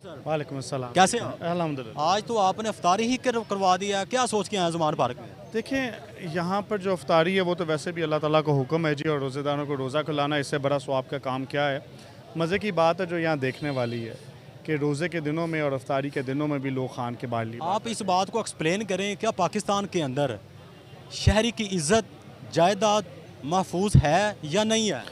वालेकुम अस्सलाम। कैसे हैं आप? अल्हम्दुलिल्लाह। आज तो आपने अफ्तारी ही करवा दिया, क्या सोच के आए ज़ुमान पार्क में? देखें, यहाँ पर जो अफ्तारी है वो तो वैसे भी अल्लाह ताला का हुक्म है जी, और रोज़ेदारों को रोज़ा खुलाना, इससे बड़ा स्वाब का काम क्या है। मज़े की बात है जो यहाँ देखने वाली है कि रोज़े के दिनों में और अफ्तारी के दिनों में भी लोग खान के बाहर आप इस बात को एक्सप्लेन करें, क्या पाकिस्तान के अंदर शहरी की इज़्ज़त जायदाद महफूज है या नहीं है?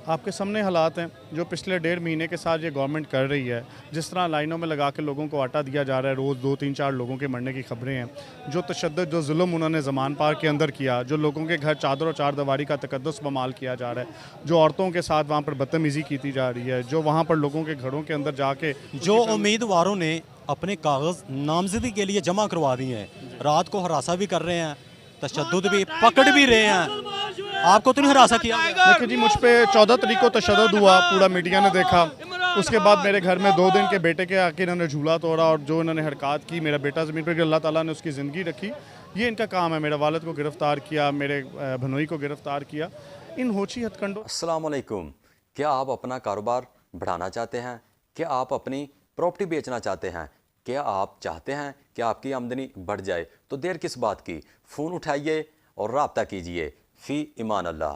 आपके सामने हालात हैं जो पिछले 1.5 महीने के साथ ये गवर्नमेंट कर रही है। जिस तरह लाइनों में लगा के लोगों को आटा दिया जा रहा है, रोज़ 2-3-4 लोगों के मरने की खबरें हैं। जो तशद्दुद, जो जुल्म उन्होंने ज़मान पार्क के अंदर किया, जो लोगों के घर चादर और चार दीवारी का तकद्दुस बमाल किया जा रहा है, जो औरतों के साथ वहाँ पर बदतमीज़ी की जा रही है, जो वहाँ पर लोगों के घरों के अंदर जाके जो उम्मीदवारों ने अपने कागज़ नामजदगी के लिए जमा करवा दिए हैं, रात को हरासा भी कर रहे हैं, तशद्दुद भी पकड़ भी रहे हैं, आपको तो नहीं हरासा किया? देखिए जी, मुझ पे 14 तारीख को तशद्दुद हुआ, पूरा मीडिया ने देखा। उसके बाद मेरे घर में 2 दिन के बेटे के आके इन्होंने झूला तोड़ा और जो इन्होंने हरकत की, मेरा बेटा ज़मीन पर, अल्लाह ताला ने उसकी ज़िंदगी रखी, ये इनका काम है। मेरे वालिद को गिरफ़्तार किया, मेरे भनोई को गिरफ़्तार किया, इन होची हथकंडों। अस्सलाम वालेकुम। क्या आप अपना कारोबार बढ़ाना चाहते हैं? क्या आप अपनी प्रॉपर्टी बेचना चाहते हैं? क्या आप चाहते हैं कि आपकी आमदनी बढ़ जाए? तो देर किस बात की, फ़ोन उठाइए और राब्ता कीजिए। फ़ी ईमान अल्लाह।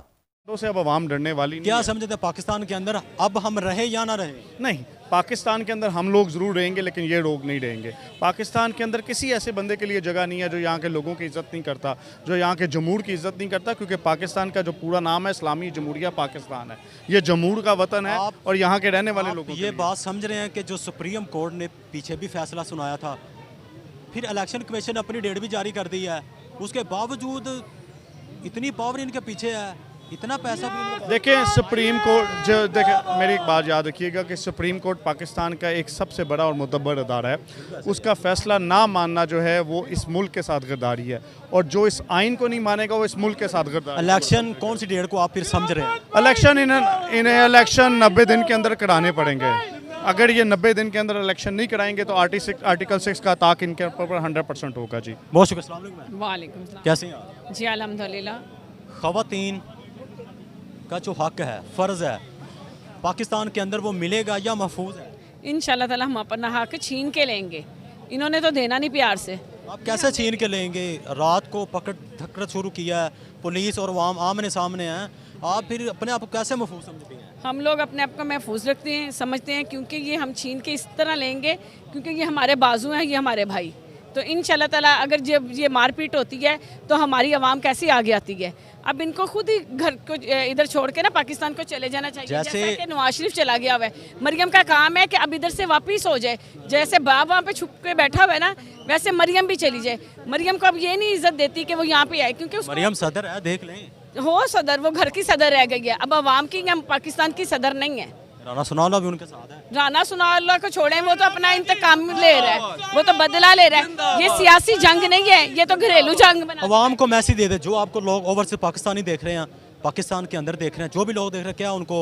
तो से अब आवाम डरने वाली नहीं क्या है। समझते हैं पाकिस्तान के अंदर अब हम रहे या ना रहे? नहीं, पाकिस्तान के अंदर हम लोग ज़रूर रहेंगे, लेकिन ये लोग नहीं रहेंगे। पाकिस्तान के अंदर किसी ऐसे बंदे के लिए जगह नहीं है जो यहाँ के लोगों की इज़्ज़त नहीं करता, जो यहाँ के जमहूर की इज़्ज़त नहीं करता, क्योंकि पाकिस्तान का जो पूरा नाम है इस्लामी जमहूरिया पाकिस्तान है। ये जमहूर का वतन है और यहाँ के रहने वाले लोगों ये बात समझ रहे हैं कि जो सुप्रीम कोर्ट ने पीछे भी फैसला सुनाया था, फिर इलेक्शन कमीशन ने अपनी डेट भी जारी कर दी है, उसके बावजूद इतनी पावर इनके पीछे है, इतना पैसा भी देखें, सुप्रीम कोर्ट जो देखें, मेरी एक बात याद रखिएगा कि सुप्रीम कोर्ट पाकिस्तान का एक सबसे बड़ा और मुतबर अदारा है। उसका फैसला ना मानना जो है वो इस मुल्क के साथ गद्दारी है, और जो इस आइन को नहीं मानेगा वो इस मुल्क के साथ गद्दारी। इलेक्शन कौन सी डेट को आप फिर समझ रहे हैं? इलेक्शन इन्हें इलेक्शन 90 दिन के अंदर कराने पड़ेंगे। अगर ये 90 दिन के अंदर इलेक्शन नहीं कराएंगे तो आर्टिकल 6 का ताक इनके ऊपर 100% होगा जी। बहुत शुक्रिया। अस्सलाम वालेकुम। वालेकुम सलाम। कैसे हैं आप? जी अल्हम्दुलिल्लाह। ख़वातीन का जो हक है, फ़र्ज़ है, पाकिस्तान के अंदर वो मिलेगा या महफूज है? इंशाल्लाह ताला हम अपना हक छीन के लेंगे, इन्होंने तो देना नहीं प्यार से। आप कैसे छीन के लेंगे? रात को पकड़ धक्कर शुरू किया है, पुलिस और आवाम आमने सामने हैं, आप फिर अपने आप को कैसे महफूज समझते हैं? हम लोग अपने आप को महफूज रखते हैं, समझते हैं, क्योंकि ये हम छीन के इस तरह लेंगे क्योंकि ये हमारे बाजू हैं, ये हमारे भाई। तो इंशाल्लाह ताला अगर जब ये मारपीट होती है तो हमारी आवाम कैसे आगे आती है। अब इनको खुद ही घर को इधर छोड़ के ना पाकिस्तान को चले जाना चाहिए, जैसे कि नवाज शरीफ चला गया हुआ है। मरियम का काम है कि अब इधर से वापस हो जाए, जैसे बाप वहाँ पे छुप के बैठा हुआ है ना, वैसे मरियम भी चली जाए। मरियम को अब ये नहीं इज्जत देती कि वो यहाँ पे आए, क्योंकि मरियम सदर है, देख लें। हो सदर, वो घर की सदर रह गई है, अब अवाम की, हम पाकिस्तान की सदर नहीं है। राना सनाउल्लाह भी उनके साथ है। राना सनाउल्लाह को छोड़ें, वो तो अपना इंतकाम ले रहा है, वो तो बदला ले रहा है। ये सियासी जंग नहीं है, ये तो घरेलू जंग बना। अवाम को मैसेज दे दे, जो आपको लोग ओवर से पाकिस्तानी देख रहे हैं, पाकिस्तान के अंदर देख रहे हैं, जो भी लोग देख रहे हैं, क्या उनको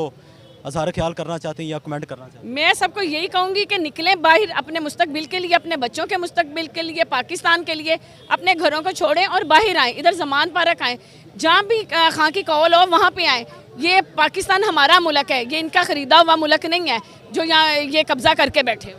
अज़हार ख्याल करना चाहते हैं या कमेंट करना चाहते हैं? मैं सबको यही कहूँगी कि निकलें बाहर, अपने मुस्तकबिल के लिए, अपने बच्चों के मुस्तकबिल के लिए, पाकिस्तान के लिए, अपने घरों को छोड़ें और बाहर आएँ, इधर ज़मान पार्क आएँ, जहाँ भी खां की कॉल हो वहाँ पे आएँ। ये पाकिस्तान हमारा मुल्क है, ये इनका ख़रीदा हुआ मुल्क नहीं है जो यहाँ ये कब्ज़ा करके बैठे हो।